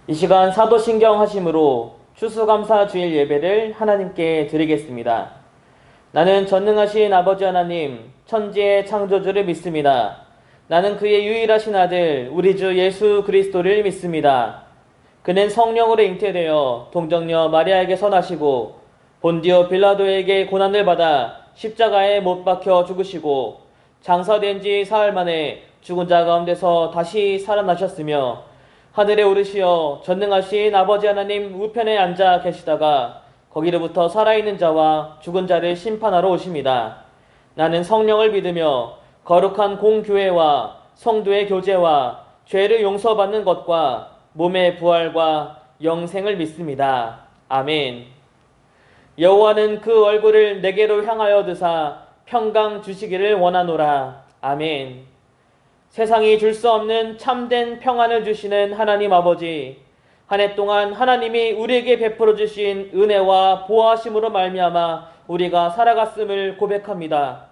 이 시간 사도신경 하심으로 추수감사 주일 예배를 하나님께 드리겠습니다. 나는 전능하신 아버지 하나님, 천지의 창조주를 믿습니다. 나는 그의 유일하신 아들, 우리 주 예수 그리스도를 믿습니다. 그는 성령으로 잉태되어 동정녀 마리아에게 선하시고 본디오 빌라도에게 고난을 받아 십자가에 못 박혀 죽으시고 장사된 지 사흘 만에 죽은 자 가운데서 다시 살아나셨으며 하늘에 오르시어 전능하신 아버지 하나님 우편에 앉아 계시다가 거기로부터 살아있는 자와 죽은 자를 심판하러 오십니다. 나는 성령을 믿으며 거룩한 공교회와 성도의 교제와 죄를 용서받는 것과 몸의 부활과 영생을 믿습니다. 아멘. 여호와는 그 얼굴을 내게로 향하여 드사 평강 주시기를 원하노라. 아멘. 세상이 줄 수 없는 참된 평안을 주시는 하나님 아버지, 한 해 동안 하나님이 우리에게 베풀어 주신 은혜와 보호하심으로 말미암아 우리가 살아갔음을 고백합니다.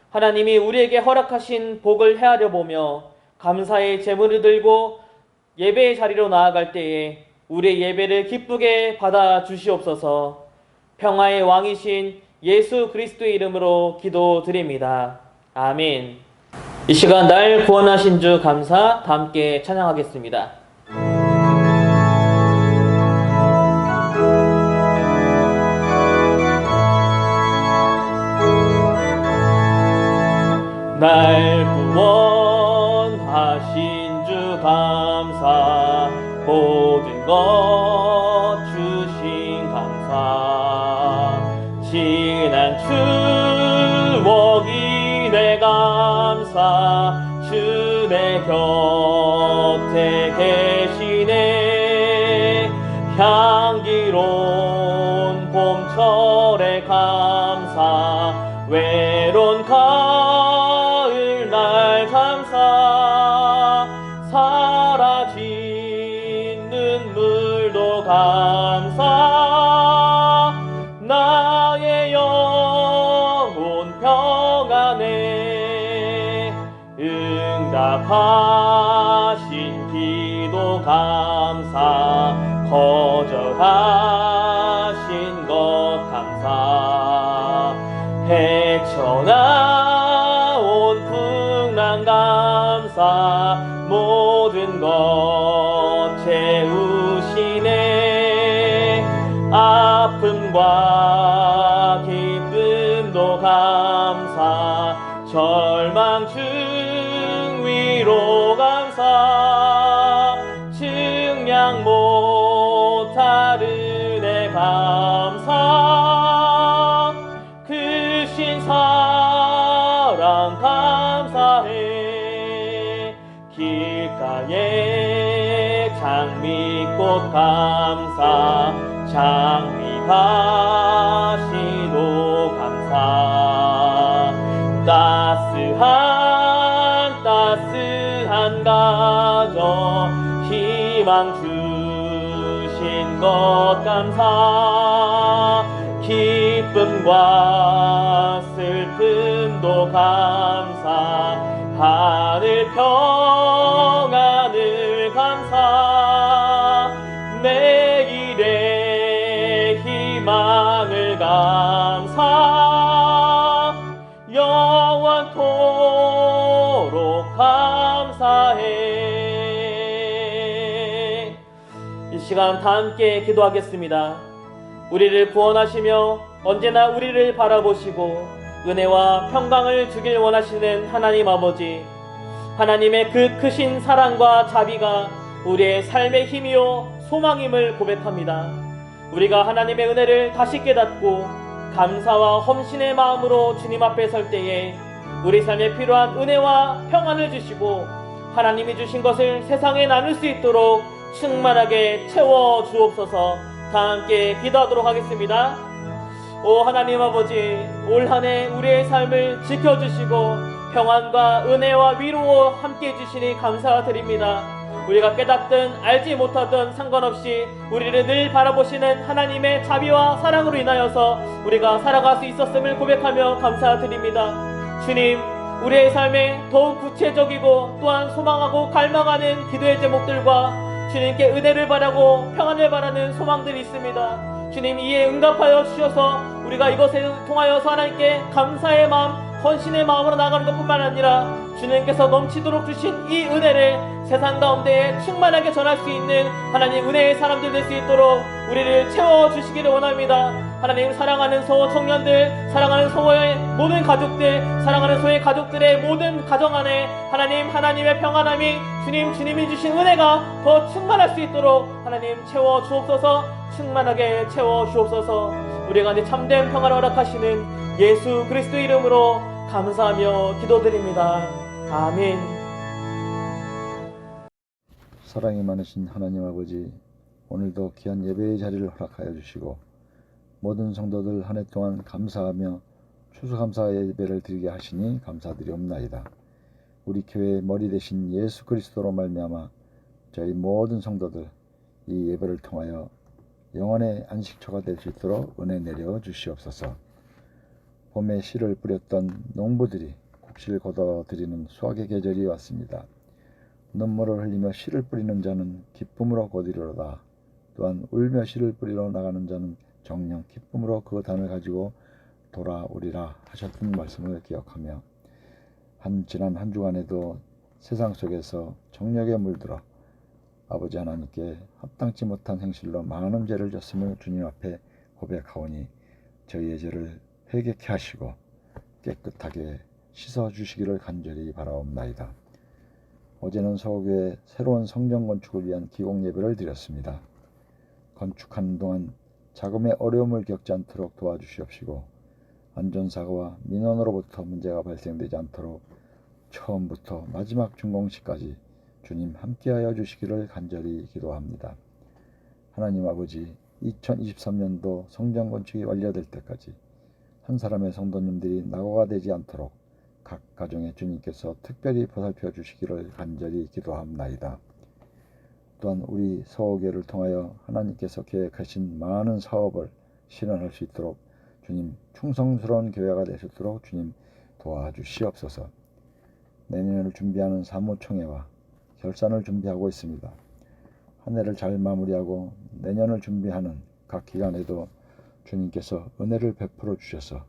하나님이 우리에게 허락하신 복을 헤아려 보며 감사의 제물을 들고 예배의 자리로 나아갈 때에 우리의 예배를 기쁘게 받아 주시옵소서. 평화의 왕이신 예수 그리스도의 이름으로 기도드립니다. 아멘. 이 시간 날 구원하신 주 감사 다 함께 찬양하겠습니다. 날 구원하신 주 감사, 모든 것 주신 감사, 지난 추억이 내 감사, 주 내 곁에 계시네. 향기로운 봄철의 감사, 외로운 가을날 감사, 사라진 눈물도 감사, 나의 영혼 평안에 응답하신 기도 감사, 거절하신 것 감사, 헤쳐나온 풍랑 감사, 모든 것 채우시네. 아픔과 기쁨도 감사, 절망 중 위로 감사, 증량 못할 은혜 감사, 크신 사랑 감사해. 길가에 장미꽃 감사, 장미가시도 감사, 따스한 가정 희망 주신 것 감사, 기쁨과 슬픔도 감사, 하늘 평안을 감사, 내일의 희망을 감사, 영원토록 감사해. 이 시간 다 함께 기도하겠습니다. 우리를 구원하시며 언제나 우리를 바라보시고 은혜와 평강을 주길 원하시는 하나님 아버지, 하나님의 그 크신 사랑과 자비가 우리의 삶의 힘이요 소망임을 고백합니다. 우리가 하나님의 은혜를 다시 깨닫고 감사와 헌신의 마음으로 주님 앞에 설 때에 우리 삶에 필요한 은혜와 평안을 주시고 하나님이 주신 것을 세상에 나눌 수 있도록 충만하게 채워 주옵소서. 다 함께 기도하도록 하겠습니다. 오 하나님 아버지, 올 한 해 우리의 삶을 지켜주시고 평안과 은혜와 위로 함께 해주시니 감사드립니다. 우리가 깨닫든 알지 못하든 상관없이 우리를 늘 바라보시는 하나님의 자비와 사랑으로 인하여서 우리가 살아갈 수 있었음을 고백하며 감사드립니다. 주님, 우리의 삶에 더욱 구체적이고 또한 소망하고 갈망하는 기도의 제목들과 주님께 은혜를 바라고 평안을 바라는 소망들이 있습니다. 주님 이에 응답하여 주셔서 우리가 이것에 통하여서 하나님께 감사의 마음, 헌신의 마음으로 나가는 것뿐만 아니라 주님께서 넘치도록 주신 이 은혜를 세상 가운데에 충만하게 전할 수 있는 하나님 은혜의 사람들 될 수 있도록 우리를 채워주시기를 원합니다. 하나님 사랑하는 소 청년들, 사랑하는 소의 모든 가족들, 사랑하는 소의 가족들의 모든 가정 안에 하나님의 평안함이 주님이 주신 은혜가 더 충만할 수 있도록 하나님 채워주옵소서. 충만하게 채워주옵소서. 우리 가운데 참된 평안을 허락하시는 예수 그리스도 이름으로 감사하며 기도드립니다. 아멘. 사랑이 많으신 하나님 아버지, 오늘도 귀한 예배의 자리를 허락하여 주시고 모든 성도들 한 해 동안 감사하며 추수감사 예배를 드리게 하시니 감사드리옵나이다. 우리 교회의 머리 되신 예수 그리스도로 말미암아 저희 모든 성도들 이 예배를 통하여 영혼의 안식처가 될 수 있도록 은혜 내려 주시옵소서. 봄에 씨를 뿌렸던 농부들이 곡식을 거둬들이는 수확의 계절이 왔습니다. 눈물을 흘리며 씨를 뿌리는 자는 기쁨으로 거두리로다. 또한 울며 씨를 뿌리러 나가는 자는 정녕 기쁨으로 그 단을 가지고 돌아오리라 하셨던 말씀을 기억하며 지난 한 주간에도 세상 속에서 정력에 물들어 아버지 하나님께 합당치 못한 행실로 많은 죄를 졌음을 주님 앞에 고백하오니 저희의 죄를 회개케 하시고 깨끗하게 씻어주시기를 간절히 바라옵나이다. 어제는 서울교회 새로운 성전 건축을 위한 기공 예배를 드렸습니다. 건축하는 동안 자금의 어려움을 겪지 않도록 도와주시옵시고 안전사고와 민원으로부터 문제가 발생되지 않도록 처음부터 마지막 준공식까지 주님 함께하여 주시기를 간절히 기도합니다. 하나님 아버지, 2023년도 성전 건축이 완료될 때까지 한 사람의 성도님들이 낙오가 되지 않도록 각 가정에 주님께서 특별히 보살펴 주시기를 간절히 기도합나이다. 또한 우리 서호교회를 통하여 하나님께서 계획하신 많은 사업을 실현할 수 있도록 주님 충성스러운 교회가 될 수 있도록 주님 도와주시옵소서. 내년을 준비하는 사무총회와 결산을 준비하고 있습니다. 한 해를 잘 마무리하고 내년을 준비하는 각 기관에도 주님께서 은혜를 베풀어 주셔서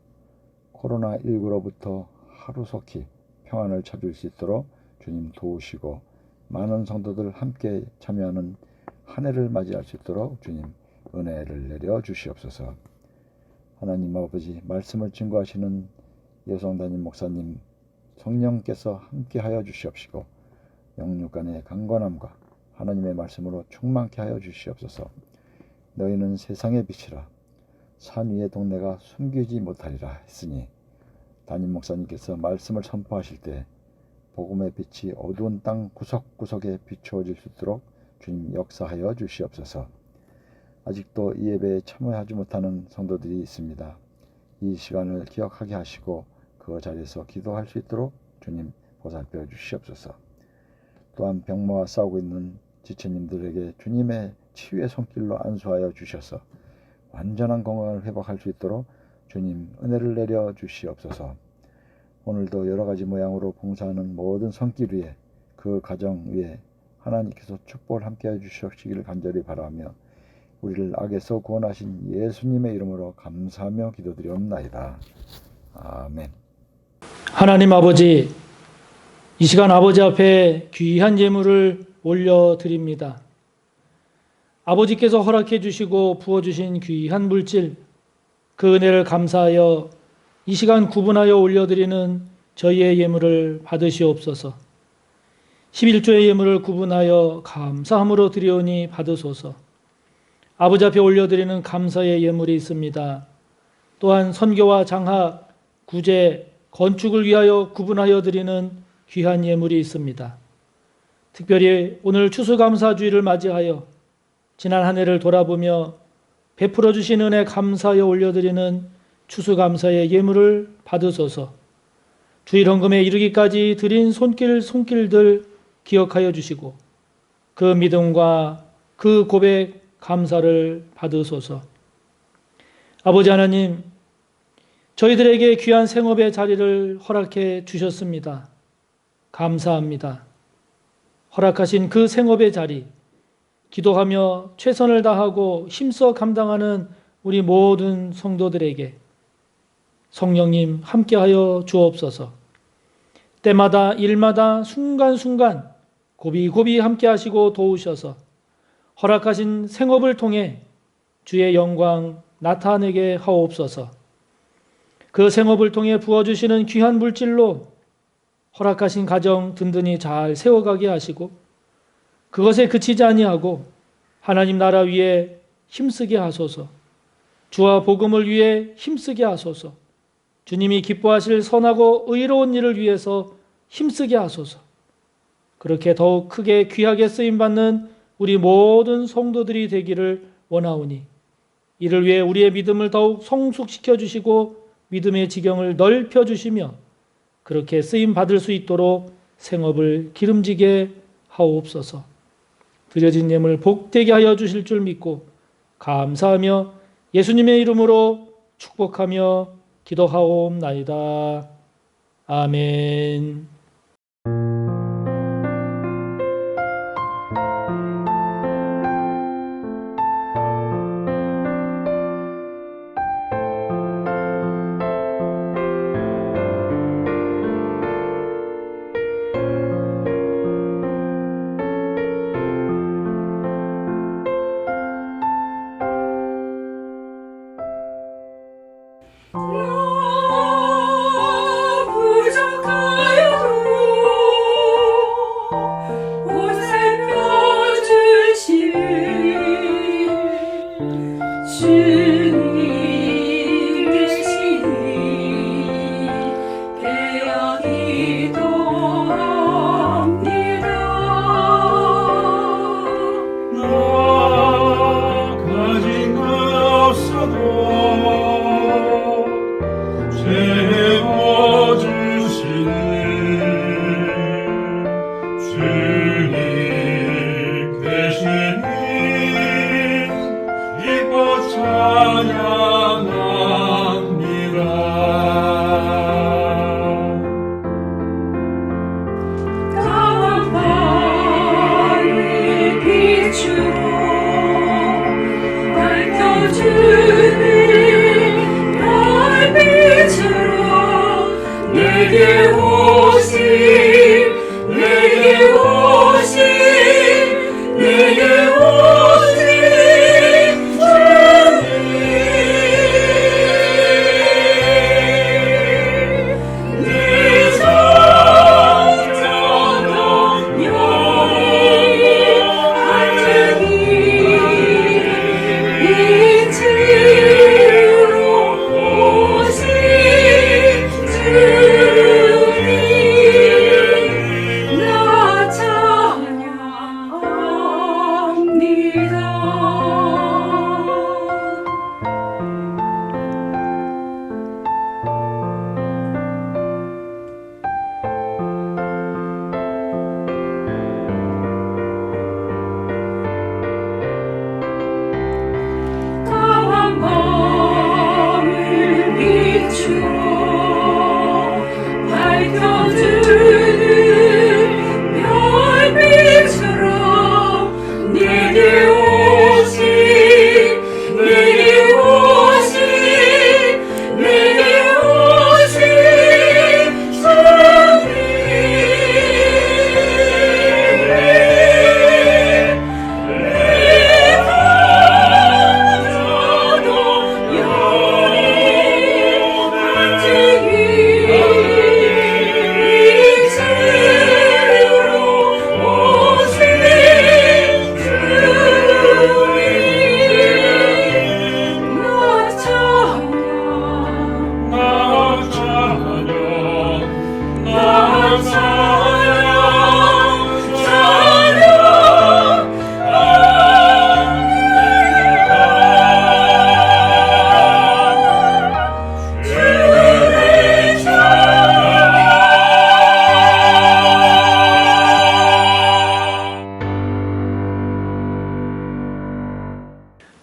코로나19로부터 하루속히 평안을 찾을 수 있도록 주님 도우시고 많은 성도들 함께 참여하는 한 해를 맞이할 수 있도록 주님 은혜를 내려 주시옵소서. 하나님 아버지, 말씀을 증거하시는 여성담임 목사님 성령께서 함께하여 주시옵시고 영육간의 강건함과 하나님의 말씀으로 충만케 하여 주시옵소서. 너희는 세상의 빛이라 산 위의 동네가 숨기지 못하리라 했으니 담임 목사님께서 말씀을 선포하실 때 복음의 빛이 어두운 땅 구석구석에 비추어질 수 있도록 주님 역사하여 주시옵소서. 아직도 이 예배에 참여하지 못하는 성도들이 있습니다. 이 시간을 기억하게 하시고 그 자리에서 기도할 수 있도록 주님 보살펴 주시옵소서. 또한 병마와 싸우고 있는 지체님들에게 주님의 치유의 손길로 안수하여 주셔서 완전한 건강을 회복할 수 있도록 주님 은혜를 내려 주시옵소서. 오늘도 여러가지 모양으로 봉사하는 모든 손길 위에 그 가정 위에 하나님께서 축복을 함께해 주시기를 간절히 바라며 우리를 악에서 구원하신 예수님의 이름으로 감사하며 기도드리옵나이다. 아멘. 하나님 아버지, 이 시간 아버지 앞에 귀한 예물을 올려드립니다. 아버지께서 허락해 주시고 부어주신 귀한 물질, 그 은혜를 감사하여 이 시간 구분하여 올려드리는 저희의 예물을 받으시옵소서. 11조의 예물을 구분하여 감사함으로 드리오니 받으소서. 아버지 앞에 올려드리는 감사의 예물이 있습니다. 또한 선교와 장학, 구제, 건축을 위하여 구분하여 드리는 귀한 예물이 있습니다. 특별히 오늘 추수감사주일을 맞이하여 지난 한 해를 돌아보며 베풀어 주신 은혜 감사하여 올려드리는 추수감사의 예물을 받으소서. 주일 헌금에 이르기까지 드린 손길들 기억하여 주시고 그 믿음과 그 고백 감사를 받으소서. 아버지 하나님, 저희들에게 귀한 생업의 자리를 허락해 주셨습니다. 감사합니다. 허락하신 그 생업의 자리, 기도하며 최선을 다하고 힘써 감당하는 우리 모든 성도들에게 성령님 함께하여 주옵소서. 때마다 일마다 순간순간 고비고비 함께하시고 도우셔서 허락하신 생업을 통해 주의 영광 나타내게 하옵소서. 그 생업을 통해 부어주시는 귀한 물질로 허락하신 가정 든든히 잘 세워가게 하시고 그것에 그치지 아니하고 하나님 나라 위에 힘쓰게 하소서. 주와 복음을 위해 힘쓰게 하소서. 주님이 기뻐하실 선하고 의로운 일을 위해서 힘쓰게 하소서. 그렇게 더욱 크게 귀하게 쓰임받는 우리 모든 성도들이 되기를 원하오니 이를 위해 우리의 믿음을 더욱 성숙시켜 주시고 믿음의 지경을 넓혀 주시며 그렇게 쓰임받을 수 있도록 생업을 기름지게 하옵소서. 드려진 예물 복되게 하여 주실 줄 믿고 감사하며 예수님의 이름으로 축복하며 기도하옵나이다. 아멘.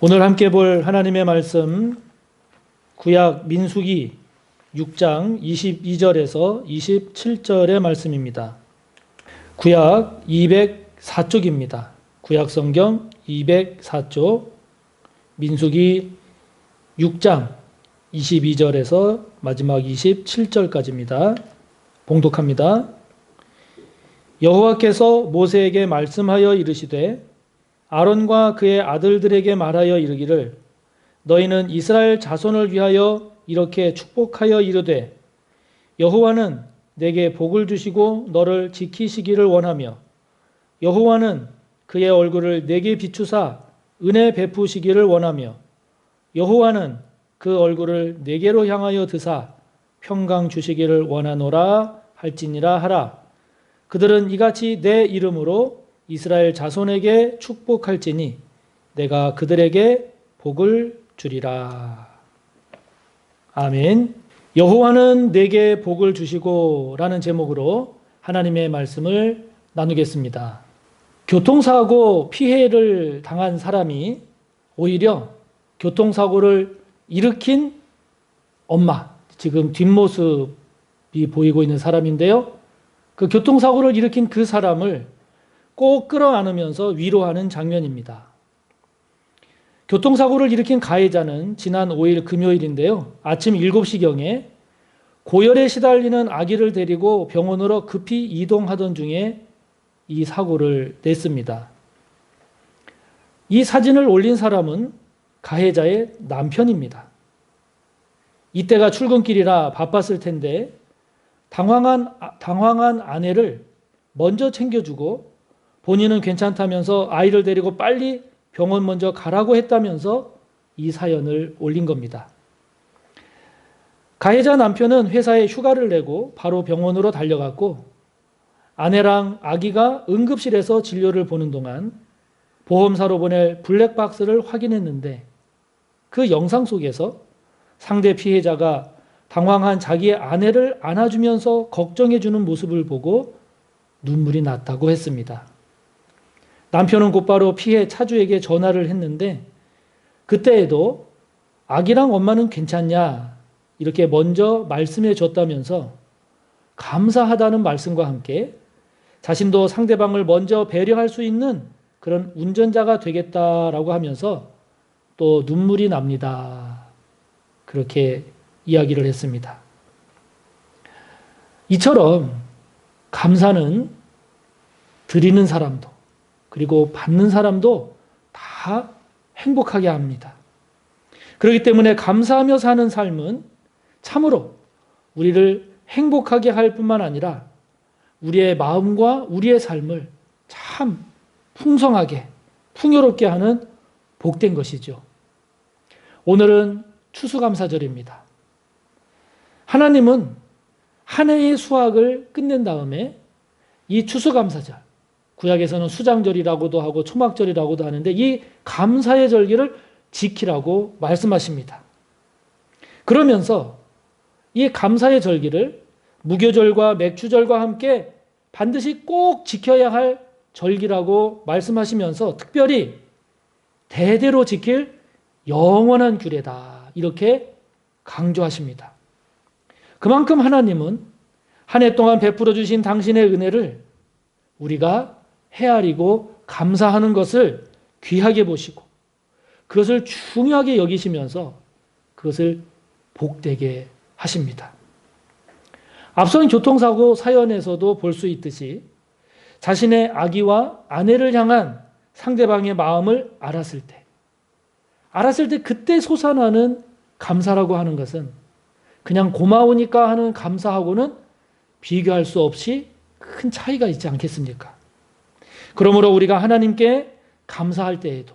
오늘 함께 볼 하나님의 말씀 구약 민수기 6장 22절에서 27절의 말씀입니다. 구약 204쪽입니다. 구약성경 204쪽 민수기 6장 22절에서 마지막 27절까지입니다. 봉독합니다. 여호와께서 모세에게 말씀하여 이르시되 아론과 그의 아들들에게 말하여 이르기를 너희는 이스라엘 자손을 위하여 이렇게 축복하여 이르되 여호와는 내게 복을 주시고 너를 지키시기를 원하며 여호와는 그의 얼굴을 내게 비추사 은혜 베푸시기를 원하며 여호와는 그 얼굴을 내게로 향하여 드사 평강 주시기를 원하노라 할지니라 하라. 그들은 이같이 내 이름으로 이스라엘 자손에게 축복할지니 내가 그들에게 복을 주리라. 아멘. 여호와는 내게 복을 주시고 라는 제목으로 하나님의 말씀을 나누겠습니다. 교통사고 피해를 당한 사람이 오히려 교통사고를 일으킨 엄마, 지금 뒷모습이 보이고 있는 사람인데요. 그 교통사고를 일으킨 그 사람을 꼭 끌어안으면서 위로하는 장면입니다. 교통사고를 일으킨 가해자는 지난 5일 금요일인데요. 아침 7시경에 고열에 시달리는 아기를 데리고 병원으로 급히 이동하던 중에 이 사고를 냈습니다. 이 사진을 올린 사람은 가해자의 남편입니다. 이때가 출근길이라 바빴을 텐데 당황한 아내를 먼저 챙겨주고 본인은 괜찮다면서 아이를 데리고 빨리 병원 먼저 가라고 했다면서 이 사연을 올린 겁니다. 가해자 남편은 회사에 휴가를 내고 바로 병원으로 달려갔고 아내랑 아기가 응급실에서 진료를 보는 동안 보험사로 보낼 블랙박스를 확인했는데 그 영상 속에서 상대 피해자가 당황한 자기의 아내를 안아주면서 걱정해주는 모습을 보고 눈물이 났다고 했습니다. 남편은 곧바로 피해 차주에게 전화를 했는데 그때에도 아기랑 엄마는 괜찮냐 이렇게 먼저 말씀해 줬다면서 감사하다는 말씀과 함께 자신도 상대방을 먼저 배려할 수 있는 그런 운전자가 되겠다라고 하면서 또 눈물이 납니다. 그렇게 이야기를 했습니다. 이처럼 감사는 드리는 사람도 그리고 받는 사람도 다 행복하게 합니다. 그렇기 때문에 감사하며 사는 삶은 참으로 우리를 행복하게 할 뿐만 아니라 우리의 마음과 우리의 삶을 참 풍성하게 풍요롭게 하는 복된 것이죠. 오늘은 추수감사절입니다. 하나님은 한 해의 수확을 끝낸 다음에 이 추수감사절, 구약에서는 수장절이라고도 하고 초막절이라고도 하는데 이 감사의 절기를 지키라고 말씀하십니다. 그러면서 이 감사의 절기를 무교절과 맥주절과 함께 반드시 꼭 지켜야 할 절기라고 말씀하시면서 특별히 대대로 지킬 영원한 규례다 이렇게 강조하십니다. 그만큼 하나님은 한 해 동안 베풀어 주신 당신의 은혜를 우리가 헤아리고 감사하는 것을 귀하게 보시고 그것을 중요하게 여기시면서 그것을 복되게 하십니다. 앞선 교통사고 사연에서도 볼 수 있듯이 자신의 아기와 아내를 향한 상대방의 마음을 알았을 때 그때 솟아나는 감사라고 하는 것은 그냥 고마우니까 하는 감사하고는 비교할 수 없이 큰 차이가 있지 않겠습니까? 그러므로 우리가 하나님께 감사할 때에도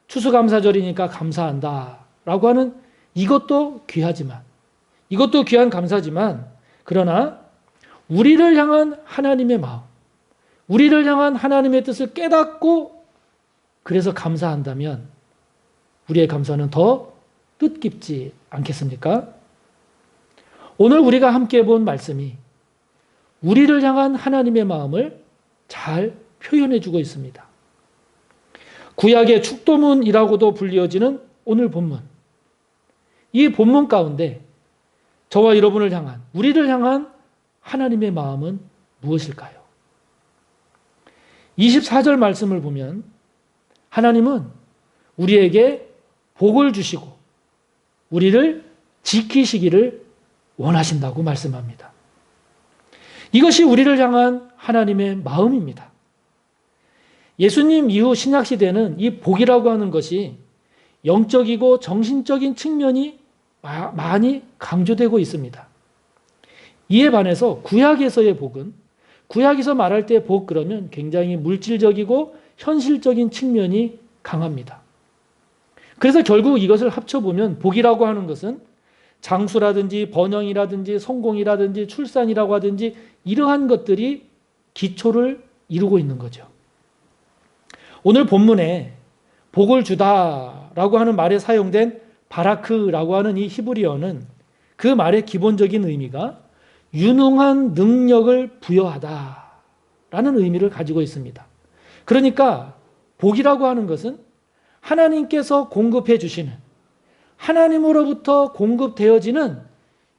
추수감사절이니까 감사한다 라고 하는 이것도 귀하지만 이것도 귀한 감사지만 그러나 우리를 향한 하나님의 마음 우리를 향한 하나님의 뜻을 깨닫고 그래서 감사한다면 우리의 감사는 더 뜻깊지 않겠습니까? 오늘 우리가 함께 본 말씀이 우리를 향한 하나님의 마음을 잘 표현해 주고 있습니다. 구약의 축도문이라고도 불리어지는 오늘 본문. 이 본문 가운데 저와 여러분을 향한 우리를 향한 하나님의 마음은 무엇일까요? 24절 말씀을 보면 하나님은 우리에게 복을 주시고 우리를 지키시기를 원하신다고 말씀합니다. 이것이 우리를 향한 하나님의 마음입니다. 예수님 이후 신약시대는 이 복이라고 하는 것이 영적이고 정신적인 측면이 많이 강조되고 있습니다. 이에 반해서 구약에서의 복은, 구약에서 말할 때 복 그러면 굉장히 물질적이고 현실적인 측면이 강합니다. 그래서 결국 이것을 합쳐보면 복이라고 하는 것은 장수라든지 번영이라든지 성공이라든지 출산이라고 하든지 이러한 것들이 기초를 이루고 있는 거죠. 오늘 본문에 복을 주다라고 하는 말에 사용된 바라크라고 하는 이 히브리어는 그 말의 기본적인 의미가 유능한 능력을 부여하다라는 의미를 가지고 있습니다. 그러니까 복이라고 하는 것은 하나님께서 공급해 주시는, 하나님으로부터 공급되어지는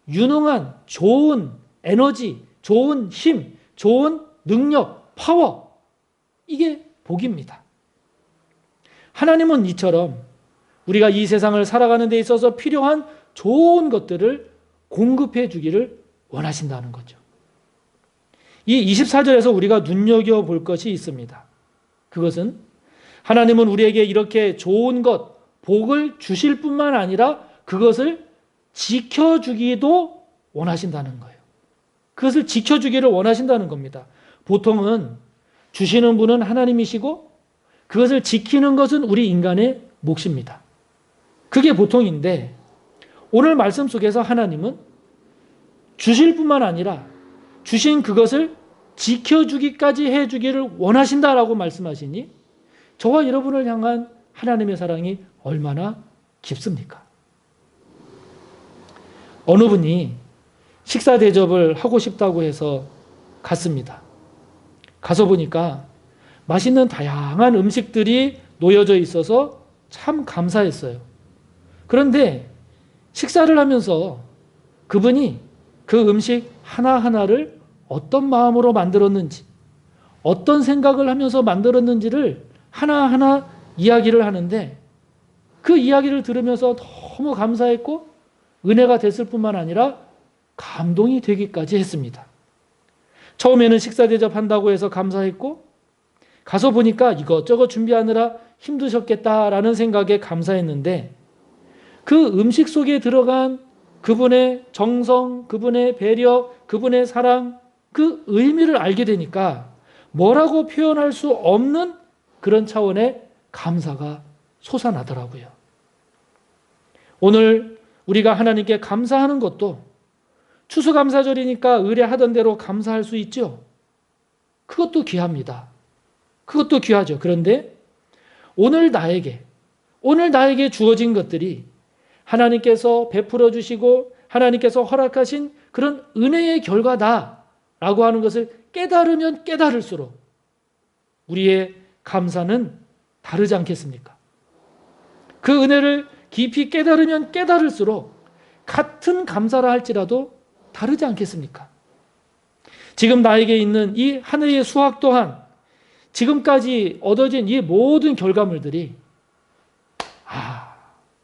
유능한 좋은 에너지, 좋은 힘, 좋은 능력, 파워, 이게 복입니다. 하나님은 이처럼 우리가 이 세상을 살아가는 데 있어서 필요한 좋은 것들을 공급해 주기를 원하신다는 거죠. 이 24절에서 우리가 눈여겨볼 것이 있습니다. 그것은 하나님은 우리에게 이렇게 좋은 것, 복을 주실 뿐만 아니라 그것을 지켜주기도 원하신다는 거예요. 그것을 지켜주기를 원하신다는 겁니다. 보통은 주시는 분은 하나님이시고 그것을 지키는 것은 우리 인간의 몫입니다. 그게 보통인데 오늘 말씀 속에서 하나님은 주실 뿐만 아니라 주신 그것을 지켜주기까지 해주기를 원하신다라고 말씀하시니 저와 여러분을 향한 하나님의 사랑이 얼마나 깊습니까? 어느 분이 식사 대접을 하고 싶다고 해서 갔습니다. 가서 보니까 맛있는 다양한 음식들이 놓여져 있어서 참 감사했어요. 그런데 식사를 하면서 그분이 그 음식 하나하나를 어떤 마음으로 만들었는지, 어떤 생각을 하면서 만들었는지를 하나하나 이야기를 하는데 그 이야기를 들으면서 너무 감사했고 은혜가 됐을 뿐만 아니라 감동이 되기까지 했습니다. 처음에는 식사 대접한다고 해서 감사했고 가서 보니까 이것저것 준비하느라 힘드셨겠다라는 생각에 감사했는데 그 음식 속에 들어간 그분의 정성, 그분의 배려, 그분의 사랑, 그 의미를 알게 되니까 뭐라고 표현할 수 없는 그런 차원의 감사가 솟아나더라고요. 오늘 우리가 하나님께 감사하는 것도 추수감사절이니까 의뢰하던 대로 감사할 수 있죠. 그것도 귀합니다. 그것도 귀하죠. 그런데 오늘 나에게 주어진 것들이 하나님께서 베풀어 주시고 하나님께서 허락하신 그런 은혜의 결과다라고 하는 것을 깨달으면 깨달을수록 우리의 감사는 다르지 않겠습니까? 그 은혜를 깊이 깨달으면 깨달을수록 같은 감사라 할지라도 다르지 않겠습니까? 지금 나에게 있는 이 한 해의 수확 또한 지금까지 얻어진 이 모든 결과물들이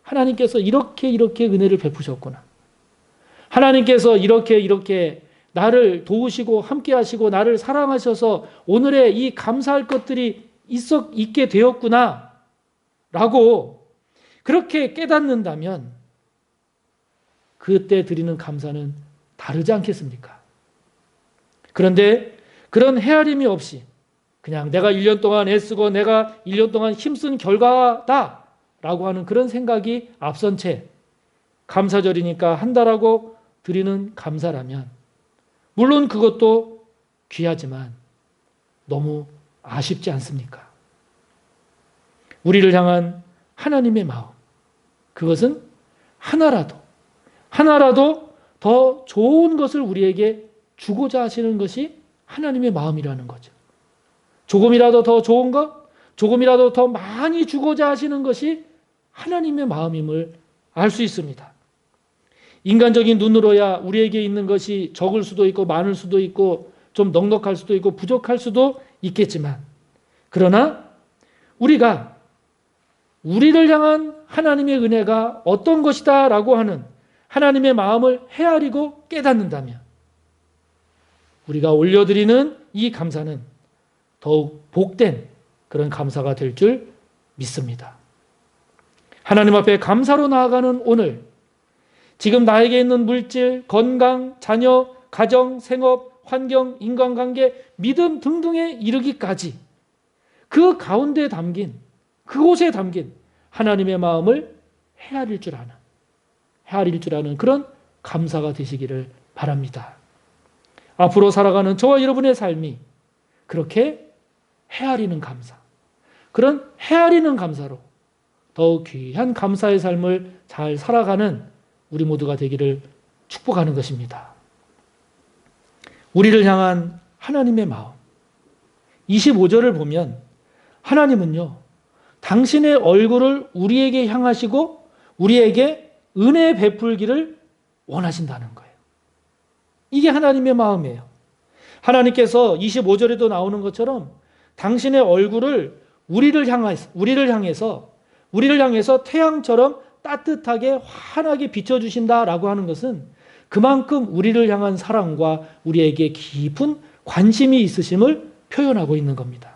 하나님께서 이렇게 은혜를 베푸셨구나. 하나님께서 이렇게 나를 도우시고 함께 하시고 나를 사랑하셔서 오늘의 이 감사할 것들이 있게 되었구나 라고 그렇게 깨닫는다면 그때 드리는 감사는 다르지 않겠습니까? 그런데 그런 헤아림이 없이 그냥 내가 1년 동안 애쓰고 내가 1년 동안 힘쓴 결과다 라고 하는 그런 생각이 앞선 채 감사절이니까 한다라고 드리는 감사라면 물론 그것도 귀하지만 너무 아쉽지 않습니까? 우리를 향한 하나님의 마음, 그것은 하나라도 더 좋은 것을 우리에게 주고자 하시는 것이 하나님의 마음이라는 거죠. 조금이라도 더 좋은 것, 조금이라도 더 많이 주고자 하시는 것이 하나님의 마음임을 알 수 있습니다. 인간적인 눈으로야 우리에게 있는 것이 적을 수도 있고 많을 수도 있고 좀 넉넉할 수도 있고 부족할 수도 있겠지만 그러나 우리가 우리를 향한 하나님의 은혜가 어떤 것이다 라고 하는 하나님의 마음을 헤아리고 깨닫는다면 우리가 올려드리는 이 감사는 더욱 복된 그런 감사가 될 줄 믿습니다. 하나님 앞에 감사로 나아가는 오늘, 지금 나에게 있는 물질, 건강, 자녀, 가정, 생업, 환경, 인간관계, 믿음 등등에 이르기까지 그 가운데 담긴, 그곳에 담긴 하나님의 마음을 헤아릴 줄 아는 그런 감사가 되시기를 바랍니다. 앞으로 살아가는 저와 여러분의 삶이 그렇게 헤아리는 감사, 그런 헤아리는 감사로 더욱 귀한 감사의 삶을 잘 살아가는 우리 모두가 되기를 축복하는 것입니다. 우리를 향한 하나님의 마음. 25절을 보면 하나님은요, 당신의 얼굴을 우리에게 향하시고 우리에게 은혜 베풀기를 원하신다는 거예요. 이게 하나님의 마음이에요. 하나님께서 25절에도 나오는 것처럼 당신의 얼굴을 우리를 향해서 태양처럼 따뜻하게 환하게 비춰주신다라고 하는 것은 그만큼 우리를 향한 사랑과 우리에게 깊은 관심이 있으심을 표현하고 있는 겁니다.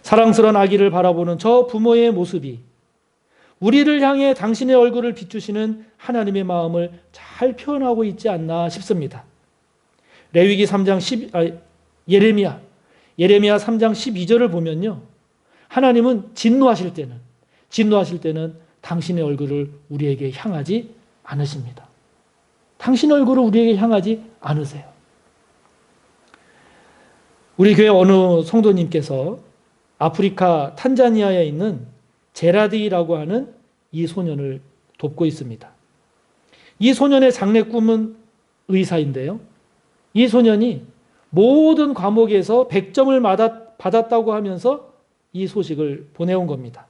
사랑스러운 아기를 바라보는 저 부모의 모습이 우리를 향해 당신의 얼굴을 비추시는 하나님의 마음을 잘 표현하고 있지 않나 싶습니다. 레위기 3장 예레미야 3장 12절을 보면요, 하나님은 진노하실 때는 당신의 얼굴을 우리에게 향하지 않으십니다. 당신의 얼굴을 우리에게 향하지 않으세요. 우리 교회 어느 성도님께서 아프리카 탄자니아에 있는 제라디라고 하는 이 소년을 돕고 있습니다. 이 소년의 장래 꿈은 의사인데요. 이 소년이 모든 과목에서 100점을 받았다고 하면서 이 소식을 보내온 겁니다.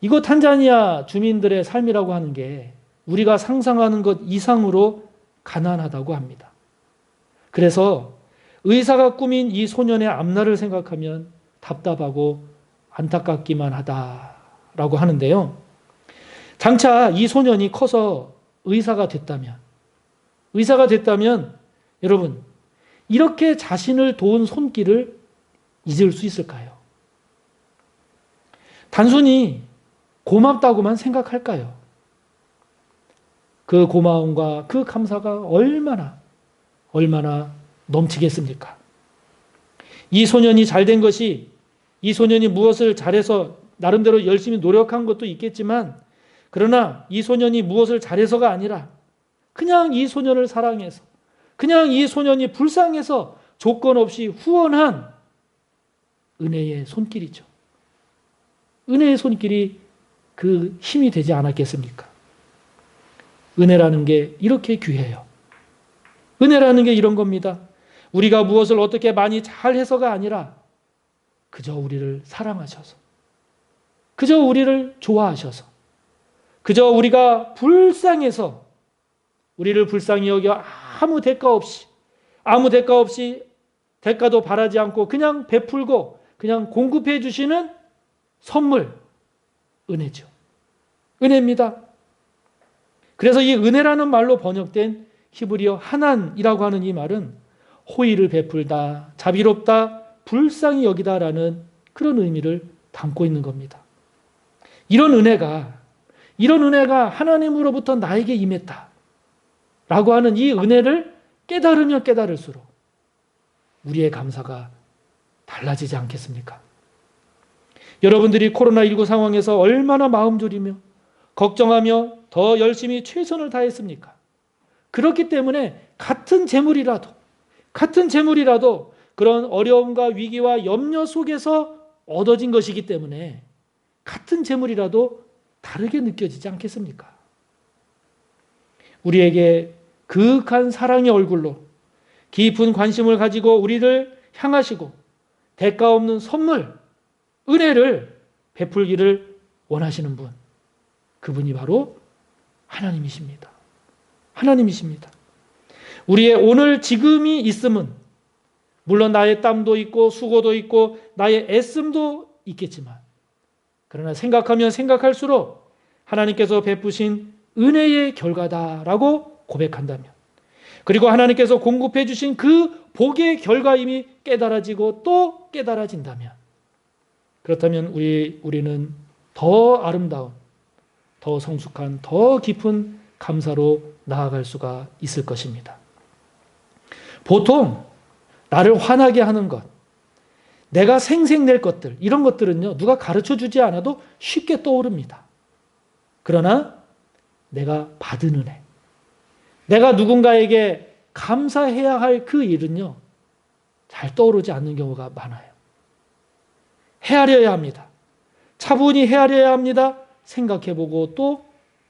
이곳 탄자니아 주민들의 삶이라고 하는 게 우리가 상상하는 것 이상으로 가난하다고 합니다. 그래서 의사가 꾸민 이 소년의 앞날을 생각하면 답답하고 안타깝기만 하다라고 하는데요. 장차 이 소년이 커서 의사가 됐다면 여러분, 이렇게 자신을 도운 손길을 잊을 수 있을까요? 단순히 고맙다고만 생각할까요? 그 고마움과 그 감사가 얼마나 넘치겠습니까? 이 소년이 잘된 것이, 이 소년이 무엇을 잘해서 나름대로 열심히 노력한 것도 있겠지만, 그러나 이 소년이 무엇을 잘해서가 아니라 그냥 이 소년을 사랑해서, 그냥 이 소년이 불쌍해서 조건 없이 후원한 은혜의 손길이죠. 은혜의 손길이 그 힘이 되지 않았겠습니까? 은혜라는 게 이렇게 귀해요. 은혜라는 게 이런 겁니다. 우리가 무엇을 어떻게 많이 잘해서가 아니라 그저 우리를 사랑하셔서, 그저 우리를 좋아하셔서, 그저 우리가 불쌍해서 우리를 불쌍히 여겨 아무 대가 없이 대가도 바라지 않고 그냥 베풀고 그냥 공급해 주시는 선물, 은혜죠. 은혜입니다. 그래서 이 은혜라는 말로 번역된 히브리어 하난이라고 하는 이 말은 호의를 베풀다, 자비롭다, 불쌍히 여기다라는 그런 의미를 담고 있는 겁니다. 이런 은혜가 하나님으로부터 나에게 임했다 라고 하는 이 은혜를 깨달으면 깨달을수록 우리의 감사가 달라지지 않겠습니까? 여러분들이 코로나19 상황에서 얼마나 마음 졸이며 걱정하며 더 열심히 최선을 다했습니까? 그렇기 때문에 같은 재물이라도 그런 어려움과 위기와 염려 속에서 얻어진 것이기 때문에 같은 재물이라도 다르게 느껴지지 않겠습니까? 우리에게 그윽한 사랑의 얼굴로 깊은 관심을 가지고 우리를 향하시고 대가 없는 선물, 은혜를 베풀기를 원하시는 분, 그분이 바로 하나님이십니다. 하나님이십니다. 우리의 오늘 지금이 있음은 물론 나의 땀도 있고 수고도 있고 나의 애씀도 있겠지만, 그러나 생각하면 생각할수록 하나님께서 베푸신 은혜의 결과다라고 고백한다면, 그리고 하나님께서 공급해 주신 그 복의 결과임이 깨달아지고 또 깨달아진다면, 그렇다면 우리는 더 아름다운, 더 성숙한, 더 깊은 감사로 나아갈 수가 있을 것입니다. 보통 나를 화나게 하는 것, 내가 생색낼 것들, 이런 것들은요, 누가 가르쳐 주지 않아도 쉽게 떠오릅니다. 그러나 내가 받은 은혜, 내가 누군가에게 감사해야 할 그 일은요, 잘 떠오르지 않는 경우가 많아요. 헤아려야 합니다. 차분히 헤아려야 합니다. 생각해보고 또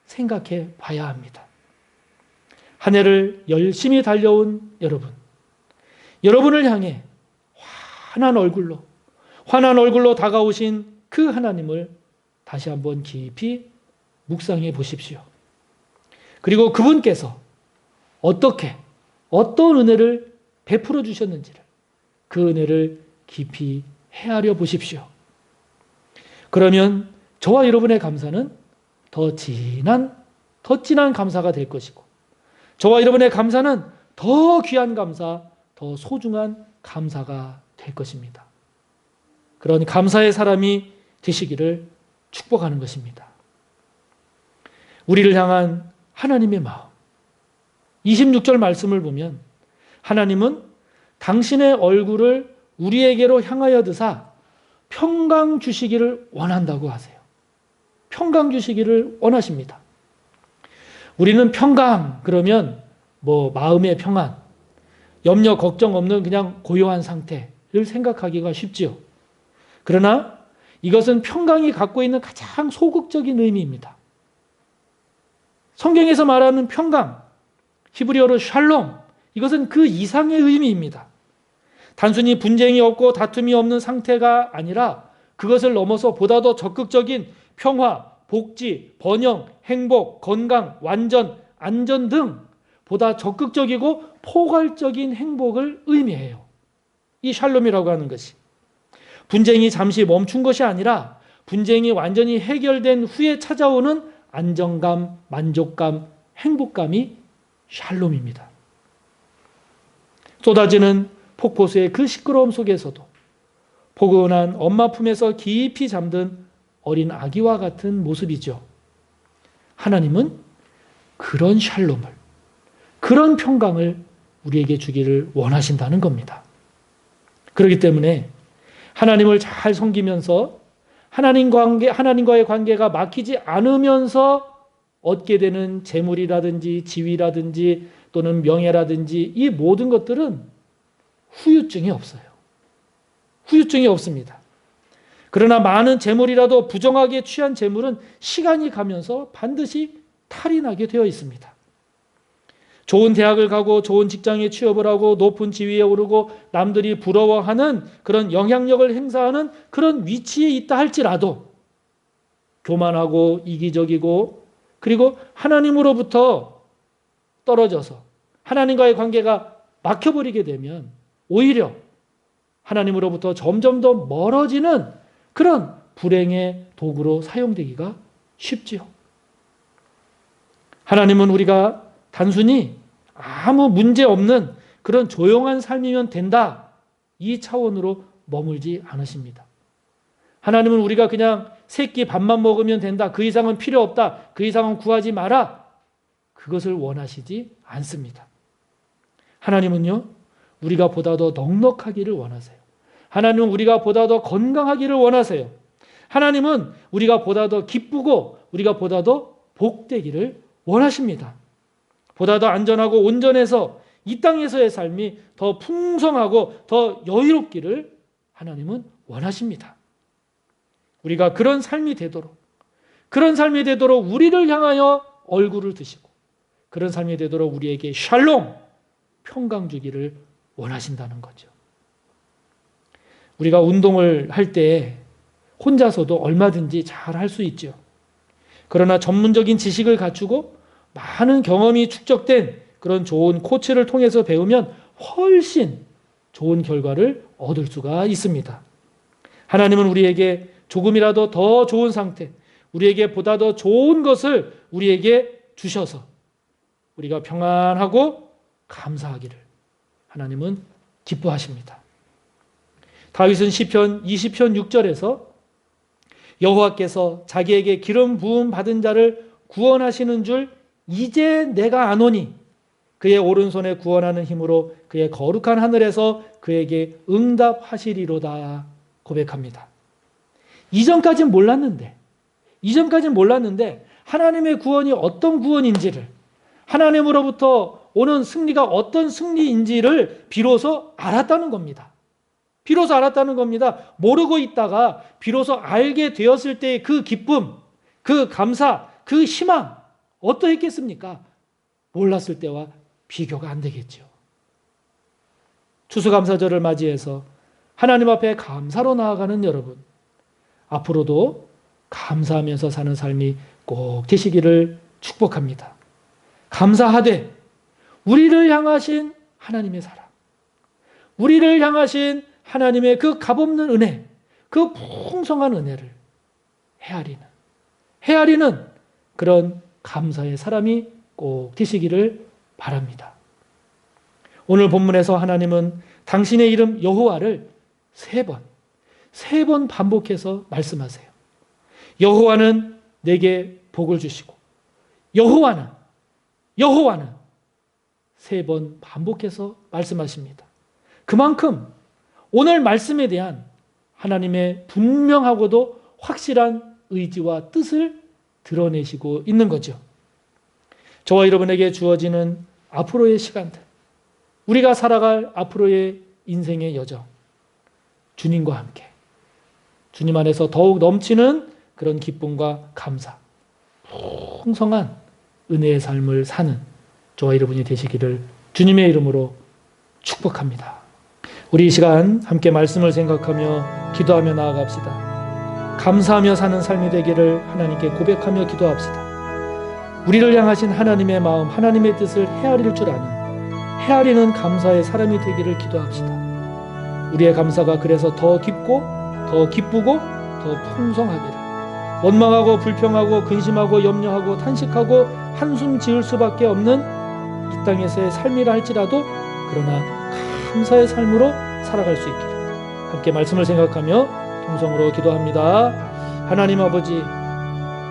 생각해 봐야 합니다. 한 해를 열심히 달려온 여러분을 향해 환한 얼굴로 다가오신 그 하나님을 다시 한번 깊이 묵상해 보십시오. 그리고 그분께서 어떤 은혜를 베풀어 주셨는지를, 그 은혜를 깊이 헤아려 보십시오. 그러면 저와 여러분의 감사는 더 진한 감사가 될 것이고, 저와 여러분의 감사는 더 귀한 감사, 더 소중한 감사가 될 것입니다. 그런 감사의 사람이 되시기를 축복하는 것입니다. 우리를 향한 하나님의 마음, 26절 말씀을 보면 하나님은 당신의 얼굴을 우리에게로 향하여 드사 평강 주시기를 원한다고 하세요. 평강 주시기를 원하십니다. 우리는 평강 그러면 마음의 평안, 염려 걱정 없는 그냥 고요한 상태를 생각하기가 쉽지요. 그러나 이것은 평강이 갖고 있는 가장 소극적인 의미입니다. 성경에서 말하는 평강, 히브리어로 샬롬, 이것은 그 이상의 의미입니다. 단순히 분쟁이 없고 다툼이 없는 상태가 아니라 그것을 넘어서 보다 더 적극적인 평화, 복지, 번영, 행복, 건강, 완전, 안전 등 보다 적극적이고 포괄적인 행복을 의미해요. 이 샬롬이라고 하는 것이. 분쟁이 잠시 멈춘 것이 아니라 분쟁이 완전히 해결된 후에 찾아오는 안정감, 만족감, 행복감이 샬롬입니다. 쏟아지는 폭포수의 그 시끄러움 속에서도 포근한 엄마 품에서 깊이 잠든 어린 아기와 같은 모습이죠. 하나님은 그런 샬롬을, 그런 평강을 우리에게 주기를 원하신다는 겁니다. 그렇기 때문에 하나님을 잘 섬기면서 하나님과의 관계가 막히지 않으면서 얻게 되는 재물이라든지 지위라든지 또는 명예라든지 이 모든 것들은 후유증이 없어요. 후유증이 없습니다. 그러나 많은 재물이라도 부정하게 취한 재물은 시간이 가면서 반드시 탈이 나게 되어 있습니다. 좋은 대학을 가고 좋은 직장에 취업을 하고 높은 지위에 오르고 남들이 부러워하는 그런 영향력을 행사하는 그런 위치에 있다 할지라도 교만하고 이기적이고 그리고 하나님으로부터 떨어져서 하나님과의 관계가 막혀버리게 되면 오히려 하나님으로부터 점점 더 멀어지는 그런 불행의 도구로 사용되기가 쉽지요. 하나님은 우리가 단순히 아무 문제 없는 그런 조용한 삶이면 된다, 이 차원으로 머물지 않으십니다. 하나님은 우리가 그냥 새끼 밥만 먹으면 된다, 그 이상은 필요 없다, 그 이상은 구하지 마라, 그것을 원하시지 않습니다. 하나님은요, 우리가 보다 더 넉넉하기를 원하세요. 하나님은 우리가 보다 더 건강하기를 원하세요. 하나님은 우리가 보다 더 기쁘고 우리가 보다 더 복되기를 원하십니다. 보다 더 안전하고 온전해서 이 땅에서의 삶이 더 풍성하고 더 여유롭기를 하나님은 원하십니다. 우리가 그런 삶이 되도록 우리를 향하여 얼굴을 드시고 그런 삶이 되도록 우리에게 샬롬, 평강 주기를 원하신다는 거죠. 우리가 운동을 할 때 혼자서도 얼마든지 잘 할 수 있죠. 그러나 전문적인 지식을 갖추고 많은 경험이 축적된 그런 좋은 코치를 통해서 배우면 훨씬 좋은 결과를 얻을 수가 있습니다. 하나님은 우리에게 조금이라도 더 좋은 상태, 우리에게 보다 더 좋은 것을 우리에게 주셔서 우리가 평안하고 감사하기를 하나님은 기뻐하십니다. 다윗은 시편 20편 6절에서 여호와께서 자기에게 기름 부음 받은 자를 구원하시는 줄 이제 내가 아노니 그의 오른손에 구원하는 힘으로 그의 거룩한 하늘에서 그에게 응답하시리로다 고백합니다. 이전까지는 몰랐는데 하나님의 구원이 어떤 구원인지를, 하나님으로부터 오는 승리가 어떤 승리인지를 비로소 알았다는 겁니다. 모르고 있다가 비로소 알게 되었을 때의 그 기쁨, 그 감사, 그 희망 어떠했겠습니까? 몰랐을 때와 비교가 안 되겠죠. 추수감사절을 맞이해서 하나님 앞에 감사로 나아가는 여러분, 앞으로도 감사하면서 사는 삶이 꼭 되시기를 축복합니다. 감사하되 우리를 향하신 하나님의 사랑, 우리를 향하신 하나님의 그 값없는 은혜, 그 풍성한 은혜를 헤아리는 그런 감사의 사람이 꼭 되시기를 바랍니다. 오늘 본문에서 하나님은 당신의 이름 여호와를 세 번 반복해서 말씀하세요. 여호와는 내게 복을 주시고 여호와는 세 번 반복해서 말씀하십니다. 그만큼 오늘 말씀에 대한 하나님의 분명하고도 확실한 의지와 뜻을 드러내시고 있는 거죠. 저와 여러분에게 주어지는 앞으로의 시간들, 우리가 살아갈 앞으로의 인생의 여정, 주님과 함께 주님 안에서 더욱 넘치는 그런 기쁨과 감사, 풍성한 은혜의 삶을 사는 저와 여러분이 되시기를 주님의 이름으로 축복합니다. 우리 이 시간 함께 말씀을 생각하며 기도하며 나아갑시다. 감사하며 사는 삶이 되기를 하나님께 고백하며 기도합시다. 우리를 향하신 하나님의 마음, 하나님의 뜻을 헤아릴 줄 아는, 헤아리는 감사의 사람이 되기를 기도합시다. 우리의 감사가 그래서 더 깊고 더 기쁘고 더 풍성하기를, 원망하고 불평하고 근심하고 염려하고 탄식하고 한숨 지을 수밖에 없는 이 땅에서의 삶이라 할지라도 그러나 감사의 삶으로 살아갈 수 있기를 함께 말씀을 생각하며 통성으로 기도합니다. 하나님 아버지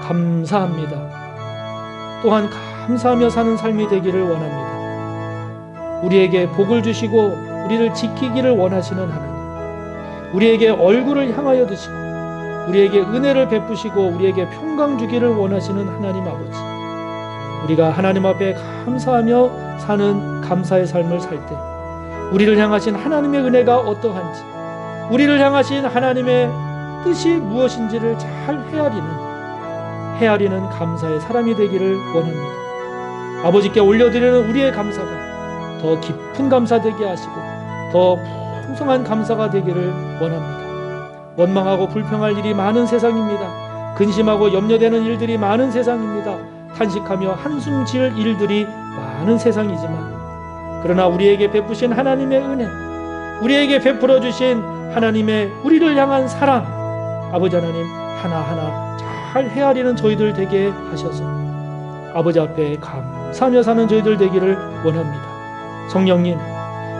감사합니다. 또한 감사하며 사는 삶이 되기를 원합니다. 우리에게 복을 주시고 우리를 지키기를 원하시는 하나님, 우리에게 얼굴을 향하여 드시고 우리에게 은혜를 베푸시고 우리에게 평강 주기를 원하시는 하나님 아버지, 우리가 하나님 앞에 감사하며 사는 감사의 삶을 살 때 우리를 향하신 하나님의 은혜가 어떠한지, 우리를 향하신 하나님의 뜻이 무엇인지를 잘 헤아리는 감사의 사람이 되기를 원합니다. 아버지께 올려드리는 우리의 감사가 더 깊은 감사 되게 하시고 더 풍성한 감사가 되기를 원합니다. 원망하고 불평할 일이 많은 세상입니다. 근심하고 염려되는 일들이 많은 세상입니다. 탄식하며 한숨 지을 일들이 많은 세상이지만, 그러나 우리에게 베푸신 하나님의 은혜, 우리에게 베풀어 주신 하나님의 우리를 향한 사랑, 아버지 하나님 하나하나 잘 헤아리는 저희들 되게 하셔서 아버지 앞에 감사하며 사는 저희들 되기를 원합니다. 성령님,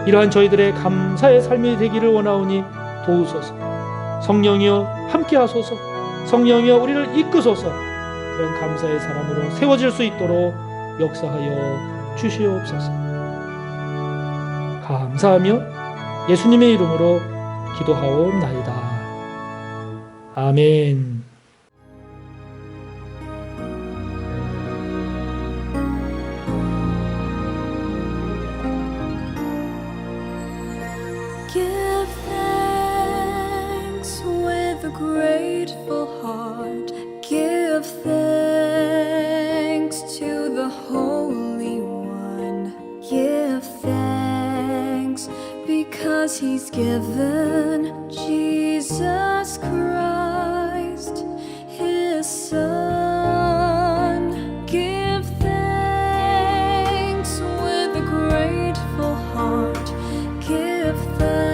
이러한 저희들의 감사의 삶이 되기를 원하오니 도우소서. 성령이여 함께 하소서. 성령이여 우리를 이끄소서. 그런 감사의 사람으로 세워질 수 있도록 역사하여 주시옵소서. 감사하며 예수님의 이름으로 기도하옵나이다. 아멘. Give thanks with a grateful heart. Give thanks to the Holy One. Give thanks because He's given Jesus Christ, His Son. Give thanks with a grateful heart. Give thanks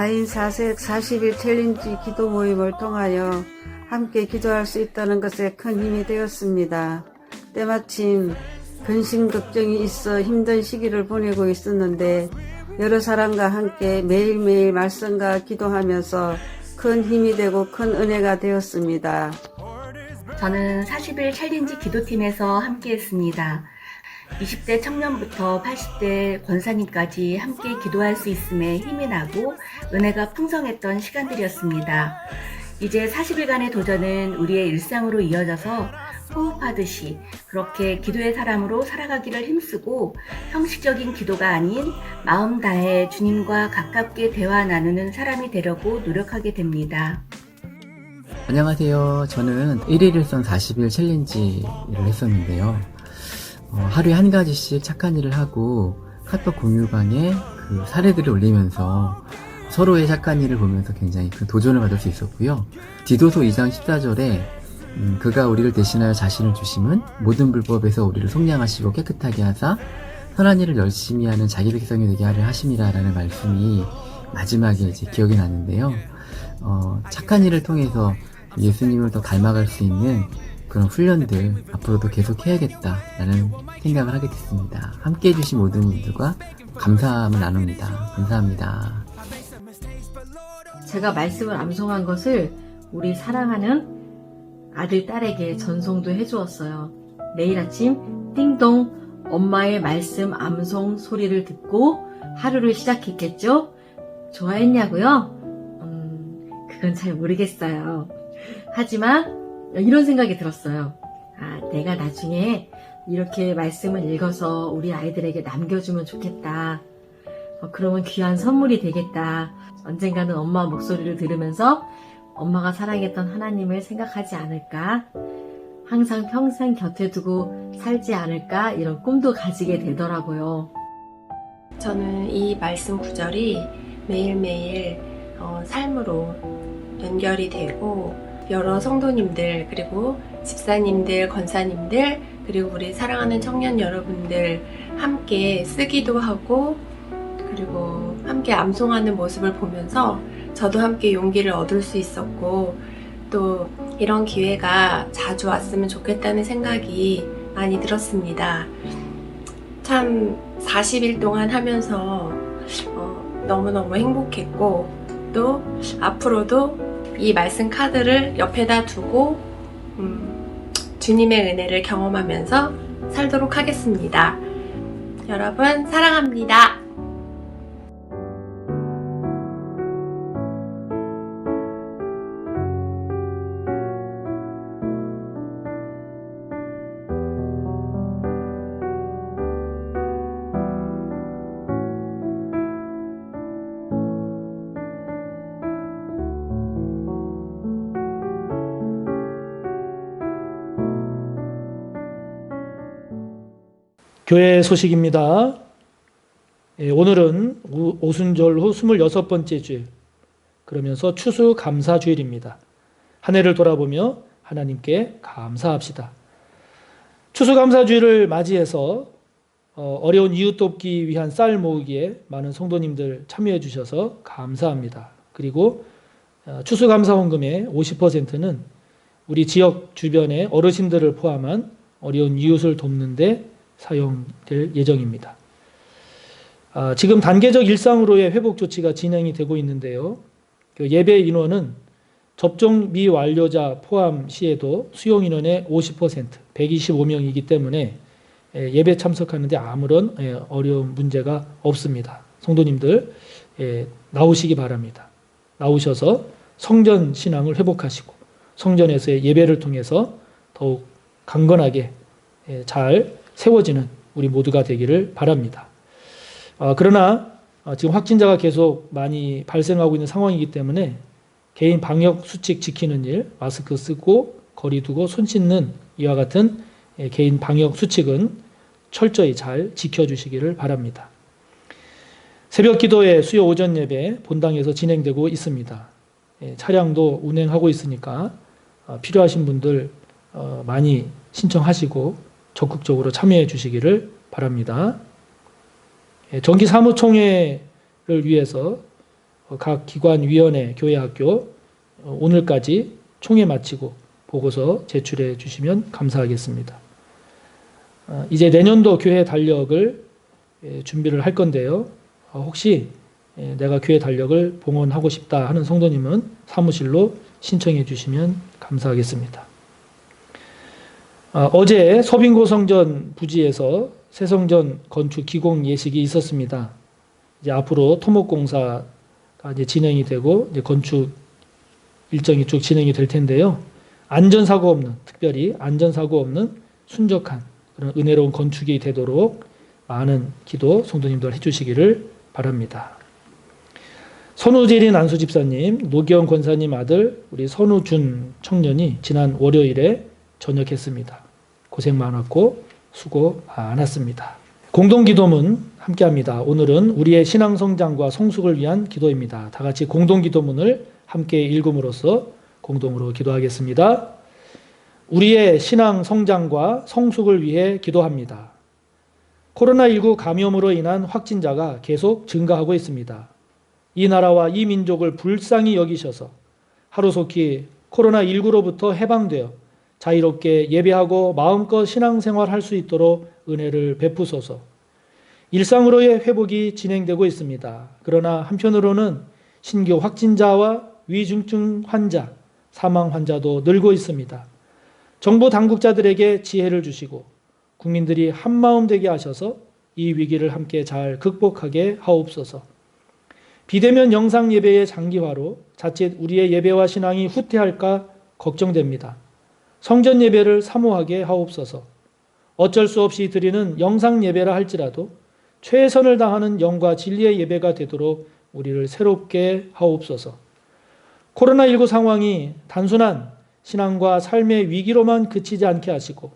4인 4색 40일 챌린지 기도 모임을 통하여 함께 기도할 수 있다는 것에 큰 힘이 되었습니다. 때마침 근심 걱정이 있어 힘든 시기를 보내고 있었는데 여러 사람과 함께 매일매일 말씀과 기도하면서 큰 힘이 되고 큰 은혜가 되었습니다. 저는 40일 챌린지 기도팀에서 함께했습니다. 20대 청년부터 80대 권사님까지 함께 기도할 수 있음에 힘이 나고 은혜가 풍성했던 시간들이었습니다. 이제 40일간의 도전은 우리의 일상으로 이어져서 호흡하듯이 그렇게 기도의 사람으로 살아가기를 힘쓰고 형식적인 기도가 아닌 마음 다해 주님과 가깝게 대화 나누는 사람이 되려고 노력하게 됩니다. 안녕하세요. 저는 1일1선 40일 챌린지를 했었는데요. 하루에 한 가지씩 착한 일을 하고 카톡 공유방에 그 사례들을 올리면서 서로의 착한 일을 보면서 굉장히 큰 도전을 받을 수 있었고요. 디도서 2장 14절에 그가 우리를 대신하여 자신을 주심은 모든 불법에서 우리를 속량하시고 깨끗하게 하사 선한 일을 열심히 하는 자기 백성이 되게 하려 하심이라 라는 말씀이 마지막에 이제 기억이 나는데요. 착한 일을 통해서 예수님을 더 닮아갈 수 있는 그런 훈련들 앞으로도 계속 해야겠다라는 생각을 하게 됐습니다. 함께 해주신 모든 분들과 감사함을 나눕니다. 감사합니다. 제가 말씀을 암송한 것을 우리 사랑하는 아들, 딸에게 전송도 해주었어요. 내일 아침 띵동 엄마의 말씀 암송 소리를 듣고 하루를 시작했겠죠? 좋아했냐고요? 그건 잘 모르겠어요. 하지만 이런 생각이 들었어요. 내가 나중에 이렇게 말씀을 읽어서 우리 아이들에게 남겨주면 좋겠다. 그러면 귀한 선물이 되겠다. 언젠가는 엄마 목소리를 들으면서 엄마가 사랑했던 하나님을 생각하지 않을까? 항상 평생 곁에 두고 살지 않을까? 이런 꿈도 가지게 되더라고요. 저는 이 말씀 구절이 매일매일 삶으로 연결이 되고 여러 성도님들 그리고 집사님들, 권사님들 그리고 우리 사랑하는 청년 여러분들 함께 쓰기도 하고 그리고 함께 암송하는 모습을 보면서 저도 함께 용기를 얻을 수 있었고 또 이런 기회가 자주 왔으면 좋겠다는 생각이 많이 들었습니다. 참 40일 동안 하면서 너무너무 행복했고 또 앞으로도 이 말씀 카드를 옆에다 두고 주님의 은혜를 경험하면서 살도록 하겠습니다. 여러분 사랑합니다. 교회 소식입니다. 오늘은 오순절 후 26번째 주일, 그러면서 추수감사주일입니다. 한 해를 돌아보며 하나님께 감사합시다. 추수감사주일을 맞이해서 어려운 이웃 돕기 위한 쌀 모으기에 많은 성도님들 참여해 주셔서 감사합니다. 그리고 추수감사헌금의 50%는 우리 지역 주변의 어르신들을 포함한 어려운 이웃을 돕는 데 사용될 예정입니다. 지금 단계적 일상으로의 회복 조치가 진행이 되고 있는데요. 예배 인원은 접종 미완료자 포함 시에도 수용 인원의 50%, 125명이기 때문에 예배 참석하는데 아무런 어려운 문제가 없습니다. 성도님들 나오시기 바랍니다. 나오셔서 성전 신앙을 회복하시고 성전에서의 예배를 통해서 더욱 강건하게 잘 세워지는 우리 모두가 되기를 바랍니다. 그러나 지금 확진자가 계속 많이 발생하고 있는 상황이기 때문에 개인 방역 수칙 지키는 일, 마스크 쓰고 거리 두고 손 씻는 이와 같은 개인 방역 수칙은 철저히 잘 지켜주시기를 바랍니다. 새벽 기도회 수요 오전 예배 본당에서 진행되고 있습니다. 차량도 운행하고 있으니까 필요하신 분들 많이 신청하시고 적극적으로 참여해 주시기를 바랍니다. 정기 사무총회를 위해서 각 기관, 위원회, 교회, 학교 오늘까지 총회 마치고 보고서 제출해 주시면 감사하겠습니다. 이제 내년도 교회 달력을 준비를 할 건데요. 혹시 내가 교회 달력을 봉헌하고 싶다 하는 성도님은 사무실로 신청해 주시면 감사하겠습니다. 어제 서빙고 성전 부지에서 새 성전 건축 기공 예식이 있었습니다. 이제 앞으로 토목공사가 이제 진행이 되고 이제 건축 일정이 쭉 진행이 될 텐데요. 안전사고 없는, 특별히 안전사고 없는 순적한 그런 은혜로운 건축이 되도록 많은 기도 성도님들 해주시기를 바랍니다. 선우재린 안수집사님, 노기영 권사님 아들 우리 선우준 청년이 지난 월요일에 전역했습니다. 고생 많았고 수고 많았습니다. 공동기도문 함께합니다. 오늘은 우리의 신앙 성장과 성숙을 위한 기도입니다. 다 같이 공동기도문을 함께 읽음으로써 공동으로 기도하겠습니다. 우리의 신앙 성장과 성숙을 위해 기도합니다. 코로나19 감염으로 인한 확진자가 계속 증가하고 있습니다. 이 나라와 이 민족을 불쌍히 여기셔서 하루속히 코로나19로부터 해방되어 자유롭게 예배하고 마음껏 신앙생활할 수 있도록 은혜를 베푸소서. 일상으로의 회복이 진행되고 있습니다. 그러나 한편으로는 신규 확진자와 위중증 환자, 사망 환자도 늘고 있습니다. 정부 당국자들에게 지혜를 주시고 국민들이 한마음 되게 하셔서 이 위기를 함께 잘 극복하게 하옵소서. 비대면 영상 예배의 장기화로 자칫 우리의 예배와 신앙이 후퇴할까 걱정됩니다. 성전 예배를 사모하게 하옵소서. 어쩔 수 없이 드리는 영상 예배라 할지라도 최선을 다하는 영과 진리의 예배가 되도록 우리를 새롭게 하옵소서. 코로나19 상황이 단순한 신앙과 삶의 위기로만 그치지 않게 하시고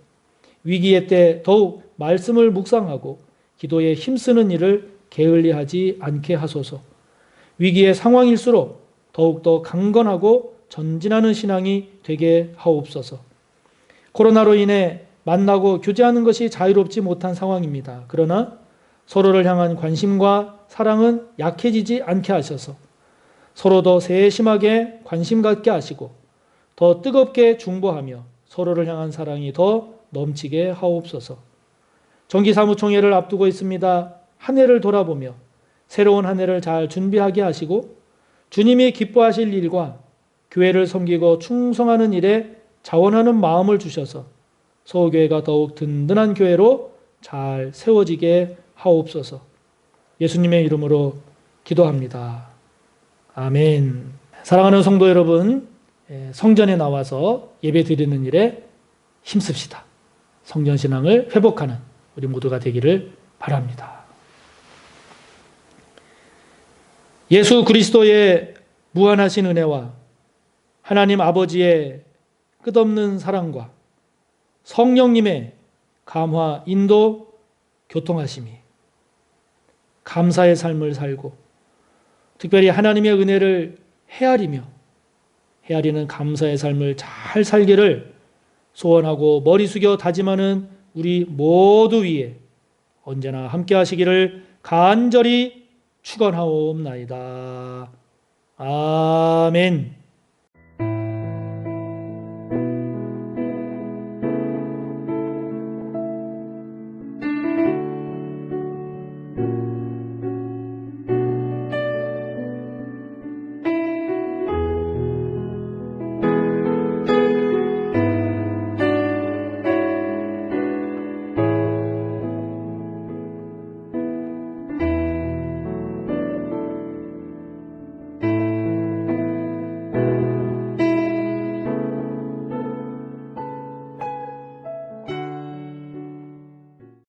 위기의 때 더욱 말씀을 묵상하고 기도에 힘쓰는 일을 게을리하지 않게 하소서. 위기의 상황일수록 더욱더 강건하고 전진하는 신앙이 되게 하옵소서. 코로나로 인해 만나고 교제하는 것이 자유롭지 못한 상황입니다. 그러나 서로를 향한 관심과 사랑은 약해지지 않게 하셔서 서로 더 세심하게 관심 갖게 하시고 더 뜨겁게 중보하며 서로를 향한 사랑이 더 넘치게 하옵소서. 정기사무총회를 앞두고 있습니다. 한 해를 돌아보며 새로운 한 해를 잘 준비하게 하시고 주님이 기뻐하실 일과 교회를 섬기고 충성하는 일에 자원하는 마음을 주셔서 서울교회가 더욱 든든한 교회로 잘 세워지게 하옵소서. 예수님의 이름으로 기도합니다. 아멘. 사랑하는 성도 여러분, 성전에 나와서 예배 드리는 일에 힘씁시다. 성전신앙을 회복하는 우리 모두가 되기를 바랍니다. 예수 그리스도의 무한하신 은혜와 하나님 아버지의 끝없는 사랑과 성령님의 감화, 인도, 교통하심이 감사의 삶을 살고 특별히 하나님의 은혜를 헤아리는 감사의 삶을 잘 살기를 소원하고 머리 숙여 다짐하는 우리 모두 위에 언제나 함께 하시기를 간절히 축원하옵나이다. 아멘.